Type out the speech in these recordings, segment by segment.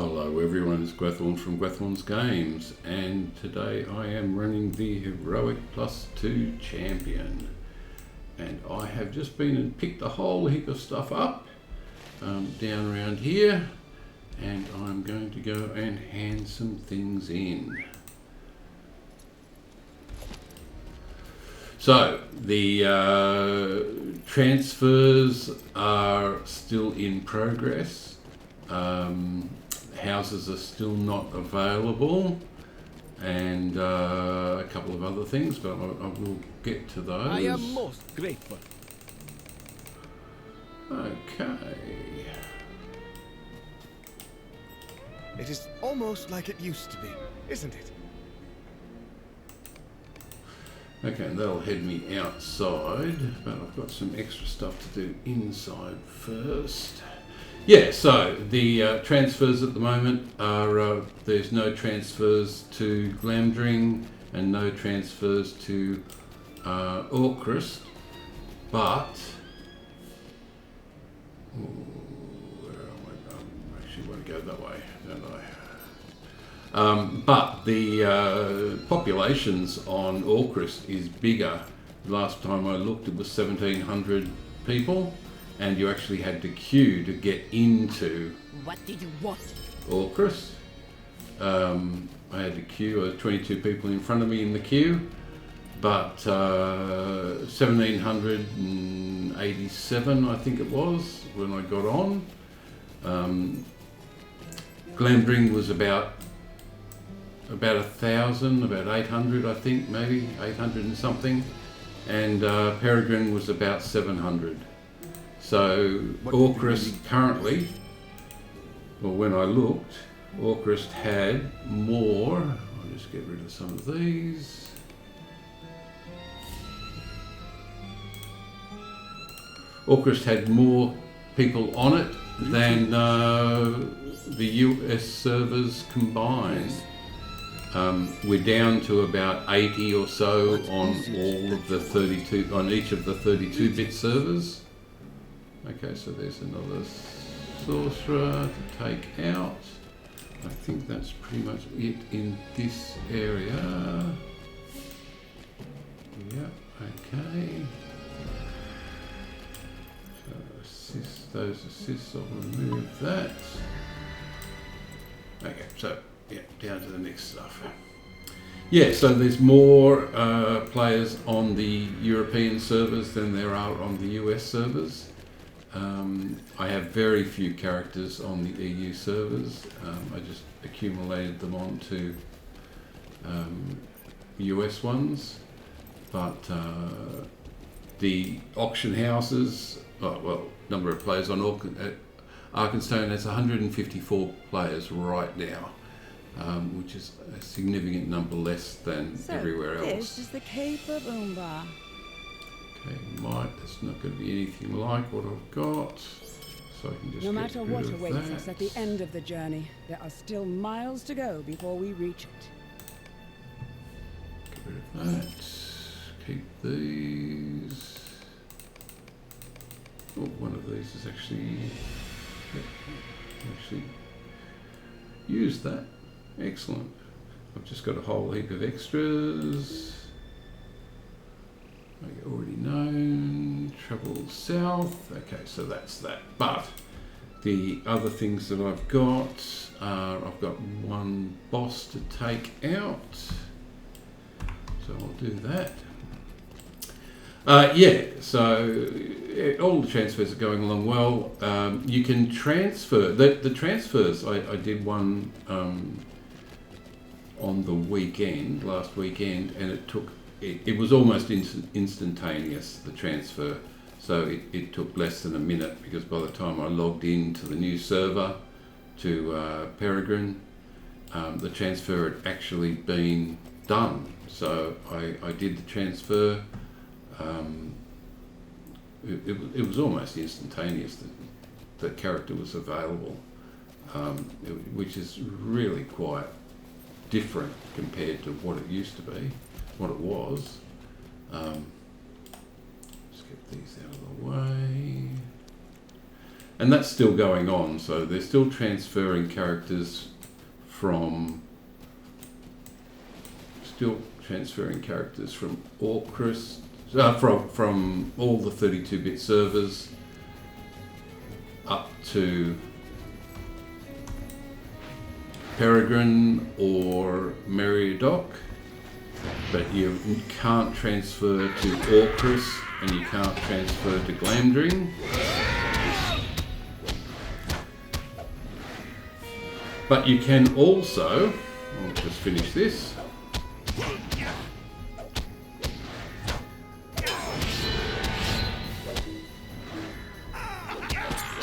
Hello everyone, it's Gwethorn from Gwethorn's Games, and today I am running the Heroic +2 Champion, and I have just been and picked a whole heap of stuff up down around here, and I'm going to go and hand some things in. So the transfers are still in progress. Houses are still not available, and a couple of other things, but I will get to those. I am most grateful. Okay. It is almost like it used to be, isn't it? Okay, and that'll head me outside, but I've got some extra stuff to do inside first. Yeah, so the transfers at the moment are, there's no transfers to Glamdring and no transfers to Orchrist, but where am I? I actually want to go that way, don't I? But the populations on Orchrist is bigger. Last time I looked, it was 1,700 people. And you actually had to queue to get into What did you want? Orchrist. I had to queue, 22 people in front of me in the queue, but 1,787 I think it was when I got on. Glamdring was about 1,000, about 800 I think, maybe 800 and something, and Peregrine was about 700. So Orchrist currently, well when I looked, Orchrist had more, I'll just get rid of some of these. Orchrist had more people on it than the US servers combined. We're down to about 80 or so on all of the 32, on each of the 32-bit servers. Okay, so there's another sorcerer to take out. I think that's pretty much it in this area. Yep, okay. So those assists, I'll remove that. Okay, so yeah, down to the next stuff. Yeah, so there's more players on the European servers than there are on the US servers. I have very few characters on the EU servers. I just accumulated them onto US ones, but the auction houses, number of players on Arkenstone has 154 players right now, which is a significant number less than everywhere else. This is the Cape of Umbar. Okay, that's not going to be anything like what I've got, so I can just No matter what get rid awaits of us that. at the end of the journey, there are still miles to go before we reach it. Get rid of that. Keep these. Oh, one of these is actually use that. Excellent. I've just got a whole heap of extras. Already known, travel south. Okay, so that's that. But the other things that I've got are, I've got one boss to take out. So I'll do that. Yeah, so all the transfers are going along well. You can transfer, the transfers, I did one on the weekend, last weekend, and it took, it was almost instantaneous, the transfer. So it took less than a minute, because by the time I logged into the new server to Peregrine, the transfer had actually been done. So I did the transfer. It was almost instantaneous that the character was available, which is really quite different compared to what it used to be, what it was. Let's get these out of the way. And that's still going on, so they're still transferring characters from Orchrist, from all the 32-bit servers up to Peregrine or Meriadoc, but you can't transfer to Orchrist and you can't transfer to Glamdring. But you can also, I'll just finish this.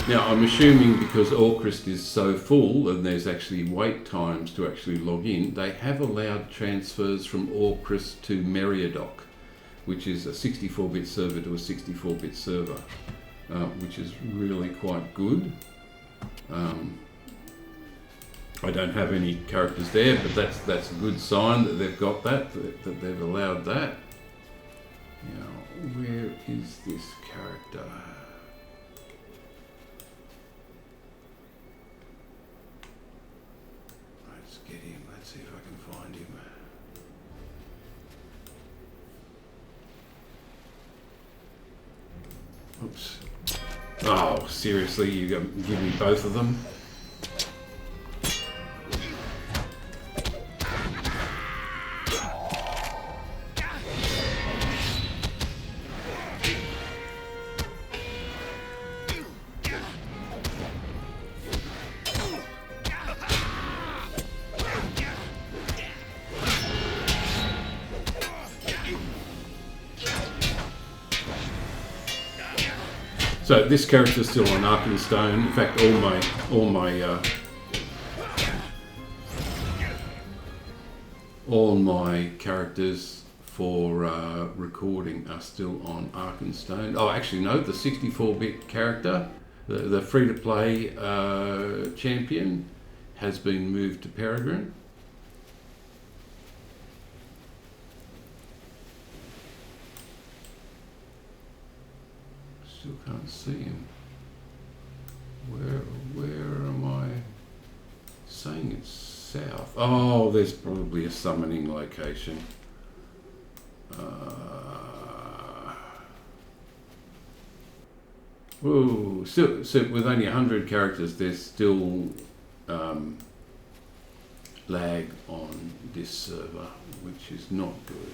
Now I'm assuming because Orchrist is so full and there's actually wait times to actually log in, they have allowed transfers from Orchrist to Meriadoc, which is a 64-bit server to a 64-bit server, which is really quite good. I don't have any characters there, but that's a good sign that they've got that they've allowed that. Now, where is this character? Let's get him. Let's see if I can find him. Oops. Oh, seriously, you give me both of them? So this character is still on Arkenstone. In fact, all my characters for recording are still on Arkenstone. Oh, actually no, the 64-bit character, the free-to-play champion, has been moved to Peregrine. Still can't see him. Where am I saying it's south? Oh, there's probably a summoning location. Whoa, still, so with only 100 characters, there's still lag on this server, which is not good.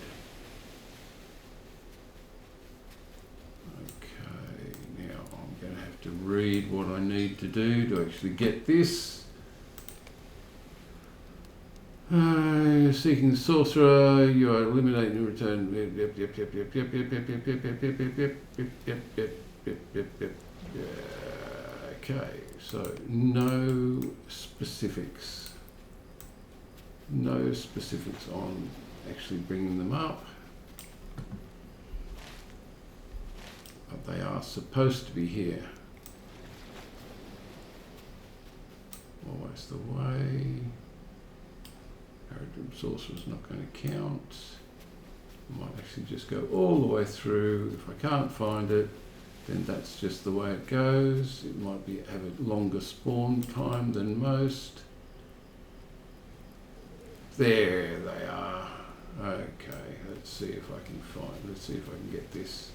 Going to have to read what I need to do to actually get this. Seeking the sorcerer, you are eliminating and return. Okay, so no specifics. No specifics on actually bringing them up. But they are supposed to be here. Always the way. Paradigm Sorcerer's not going to count. I might actually just go all the way through. If I can't find it, then that's just the way it goes. It might be have a longer spawn time than most. There they are. Okay, let's see if I can find. Let's see if I can get this.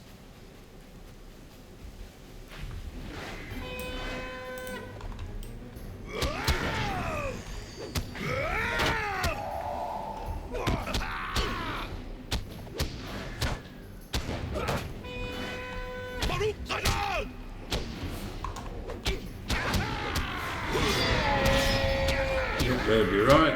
That'll be right.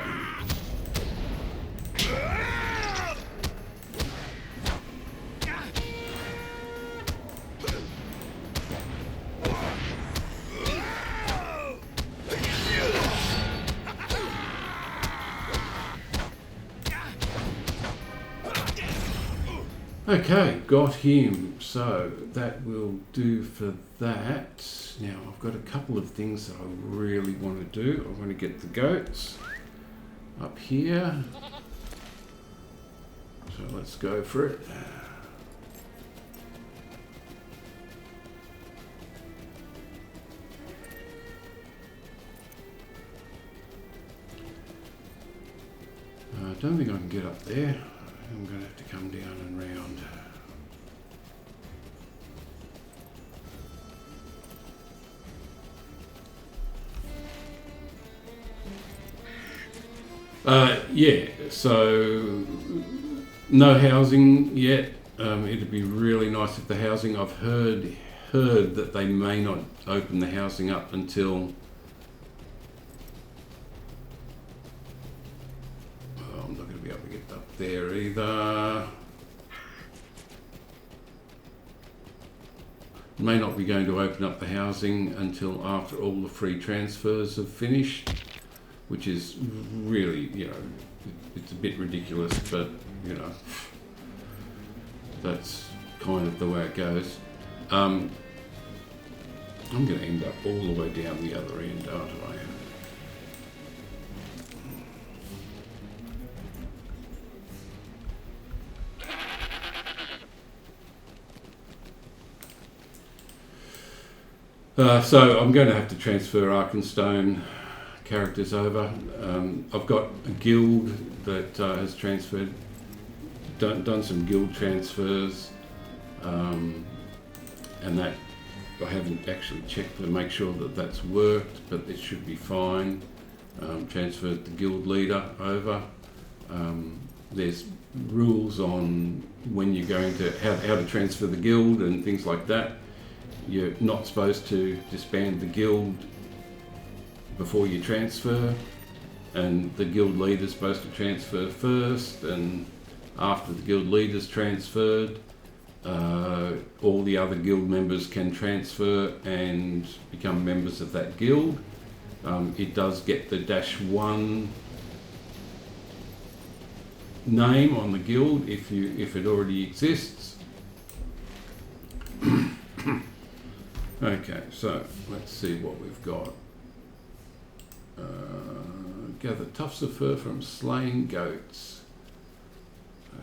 Okay, got him. So that will do for that. Now I've got a couple of things that I really want to do. I want to get the goats up here. So let's go for it. don't think I can get up there. I'm going to have to come down and round. Yeah, so no housing yet. It'd be really nice if the housing, I've heard that they may not open the housing up until I'm not going to be able to get up there either. May not be going to open up the housing until after all the free transfers have finished, which is really, you know, it's a bit ridiculous, but you know, that's kind of the way it goes. I'm going to end up all the way down the other end, aren't I? So I'm going to have to transfer Arkenstone characters over. I've got a guild that has transferred, done some guild transfers, and that I haven't actually checked to make sure that that's worked, but it should be fine. Transferred the guild leader over. There's rules on when you're going to how to transfer the guild and things like that. You're not supposed to disband the guild before you transfer, and the guild leader's supposed to transfer first, and after the guild leader's transferred, all the other guild members can transfer and become members of that guild. It does get the -1 name on the guild if it already exists. Okay, so let's see what we've got. Gather tufts of fur from slain goats. I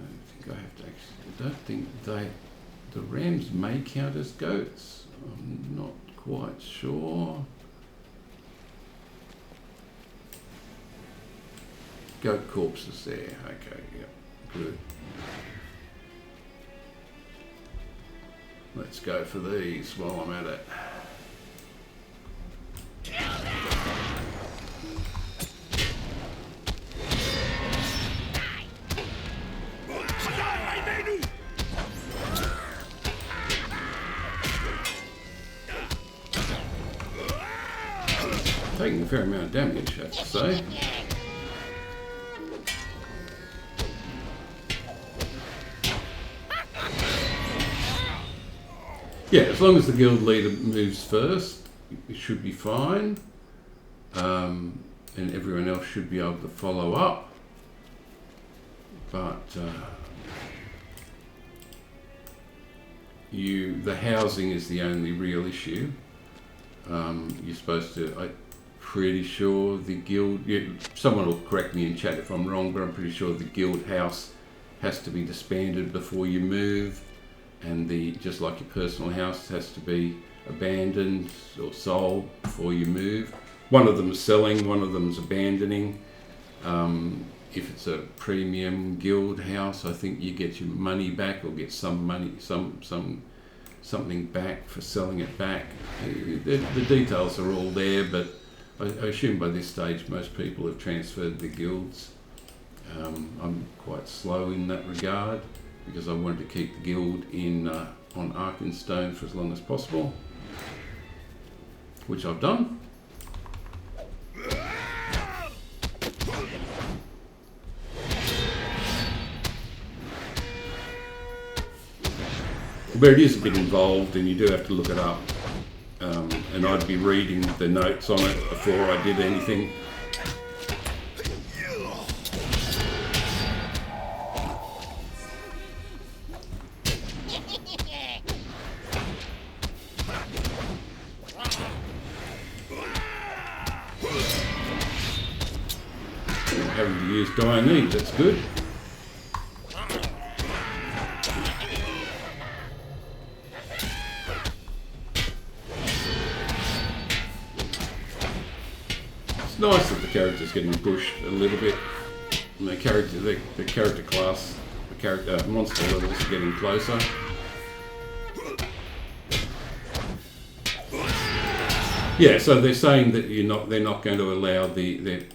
don't think the rams may count as goats. I'm not quite sure. Goat corpses there. Okay, yeah, good. Let's go for these while I'm at it. Taking a fair amount of damage, I have to say. Yeah, as long as the guild leader moves first, it should be fine. And everyone else should be able to follow up. But the housing is the only real issue. You're supposed to, I'm pretty sure the guild, someone will correct me in chat if I'm wrong, but I'm pretty sure the guild house has to be disbanded before you move, and just like your personal house has to be abandoned or sold before you move. One of them's selling, one of them's abandoning. If it's a premium guild house, I think you get your money back or get some money, something back for selling it back. The details are all there, but I assume by this stage most people have transferred the guilds. I'm quite slow in that regard because I wanted to keep the guild on Arkenstone for as long as possible, which I've done. But it is a bit involved and you do have to look it up. And I'd be reading the notes on it before I did anything. Having to use dire need, that's good. Nice that the character's getting pushed a little bit. the character class, the character monster levels are getting closer. Yeah, so they're saying that they're not going to allow that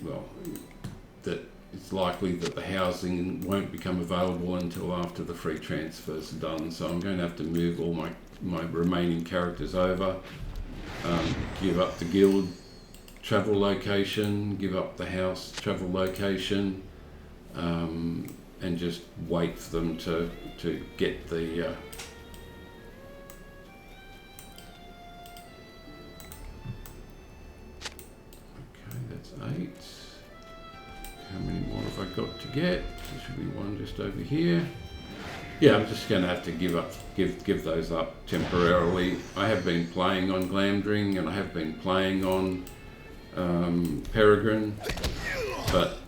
it's likely that the housing won't become available until after the free transfers are done. So I'm going to have to move all my remaining characters over, give up the guild travel location, give up the house travel location, and just wait for them to get the okay, that's 8. How many more have I got to get? There should be one just over here. Yeah, I'm just going to have to give those up temporarily. I have been playing on Glamdring and I have been playing on Peregrine, but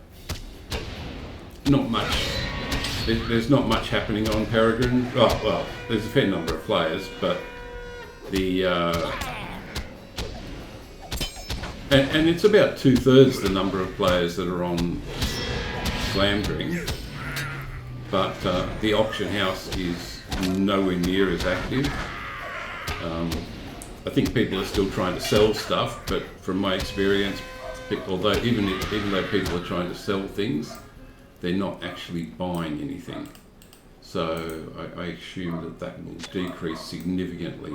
not much. There's not much happening on Peregrine. Oh, well, there's a fair number of players, but the and it's about 2/3 the number of players that are on Glamdring, but the auction house is nowhere near as active. I think people are still trying to sell stuff, but from my experience, although even though people are trying to sell things, they're not actually buying anything. So I assume that will decrease significantly.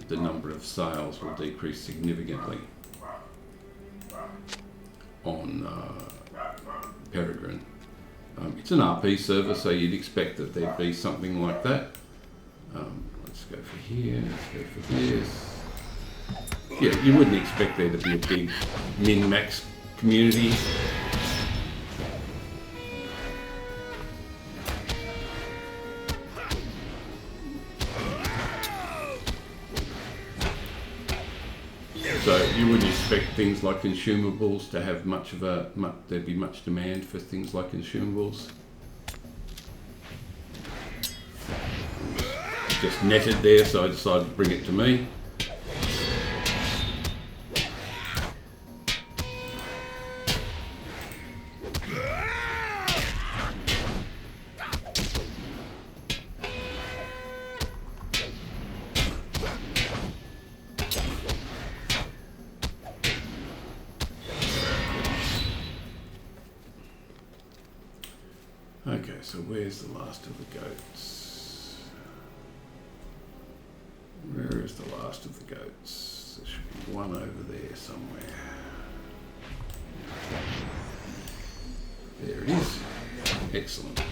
The number of sales will decrease significantly on Peregrine. It's an RP server, so you'd expect that there'd be something like that. Let's go for here, let's go for this. Yeah, you wouldn't expect there to be a big min-max community. So you wouldn't expect things like consumables to have there'd be much demand for things like consumables. Just netted there, so I decided to bring it to me. Okay, so where's the last of the goats? Where is the last of the goats? There should be one over there somewhere. There it is. Excellent.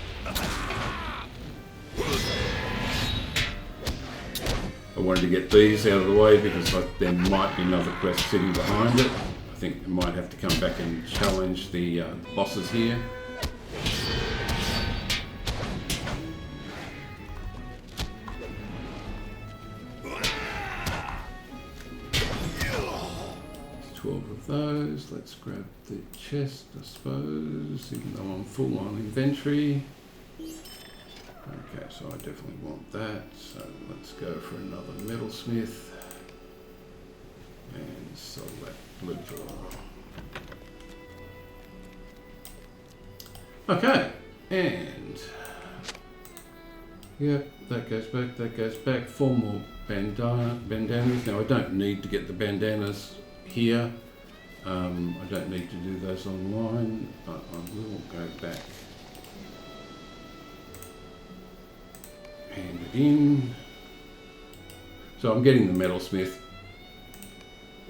I wanted to get these out of the way because there might be another quest sitting behind it. I think I might have to come back and challenge the bosses here. Those. Let's grab the chest, I suppose, even though I'm full on inventory. Okay, so I definitely want that. So let's go for another metalsmith and select LOTRO. Okay, and yep, that goes back, that goes back. 4 more bandanas. Now I don't need to get the bandanas here. I don't need to do those online, but I will go back, hand it in. So I'm getting the metalsmith.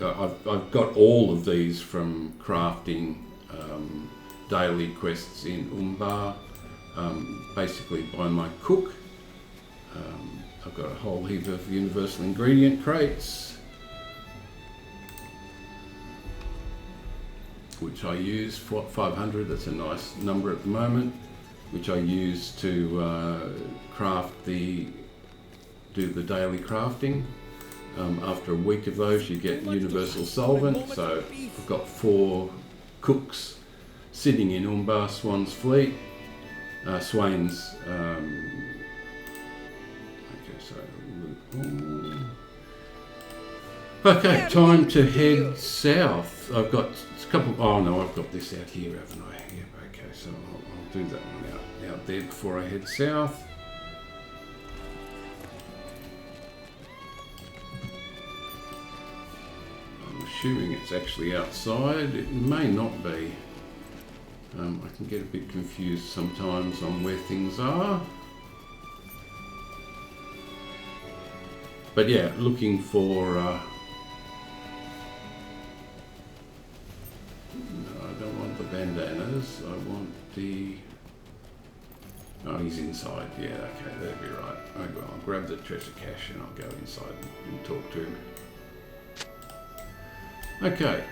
I've got all of these from crafting daily quests in Umbar, basically by my cook. I've got a whole heap of universal ingredient crates, which I use for 500, that's a nice number at the moment, which I use to do the daily crafting. After a week of those you get universal solvent, so I've got 4 cooks sitting in Umbar, Swain's okay, time to head south. I've got a couple, oh no, I've got this out here, haven't I? Yep, okay, so I'll do that one out there before I head south. I'm assuming it's actually outside. It may not be. I can get a bit confused sometimes on where things are. But yeah, looking for... no, I don't want the bandanas. I want the... Oh, he's inside. Yeah, okay, that'd be right. Okay, well, I'll grab the treasure cache and I'll go inside and talk to him. Okay.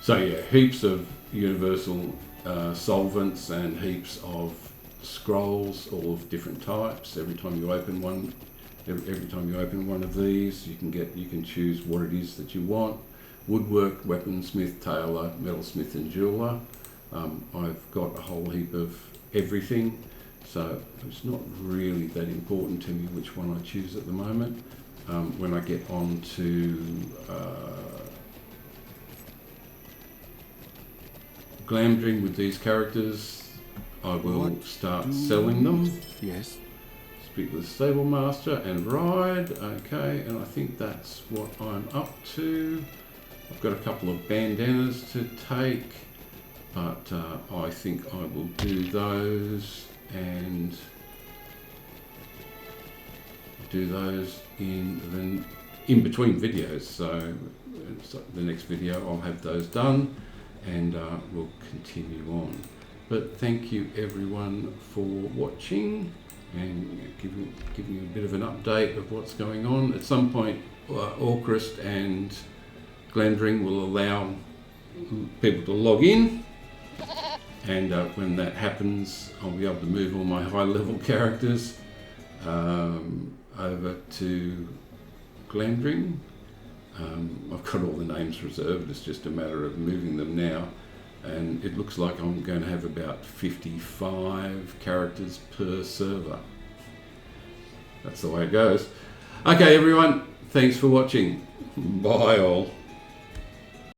So yeah, heaps of universal solvents and heaps of scrolls, all of different types. Every time you open one, every time you open one of these, you can choose what it is that you want. Woodwork, weaponsmith, tailor, metalsmith, and jeweler. I've got a whole heap of everything, so it's not really that important to me which one I choose at the moment. When I get on to Glamdring with these characters, I will start selling them. Yes. Speak with the stable master and ride. Okay, and I think that's what I'm up to. I've got a couple of bandanas to take, but I think I will do those and do those in between videos. So the next video I'll have those done, and we'll continue on. But thank you everyone for watching and giving you a bit of an update of what's going on. At some point, Orcrist and Glamdring will allow people to log in, and when that happens, I'll be able to move all my high-level characters over to Glamdring. I've got all the names reserved, it's just a matter of moving them now, and it looks like I'm going to have about 55 characters per server. That's the way it goes. Okay everyone, thanks for watching. Bye all.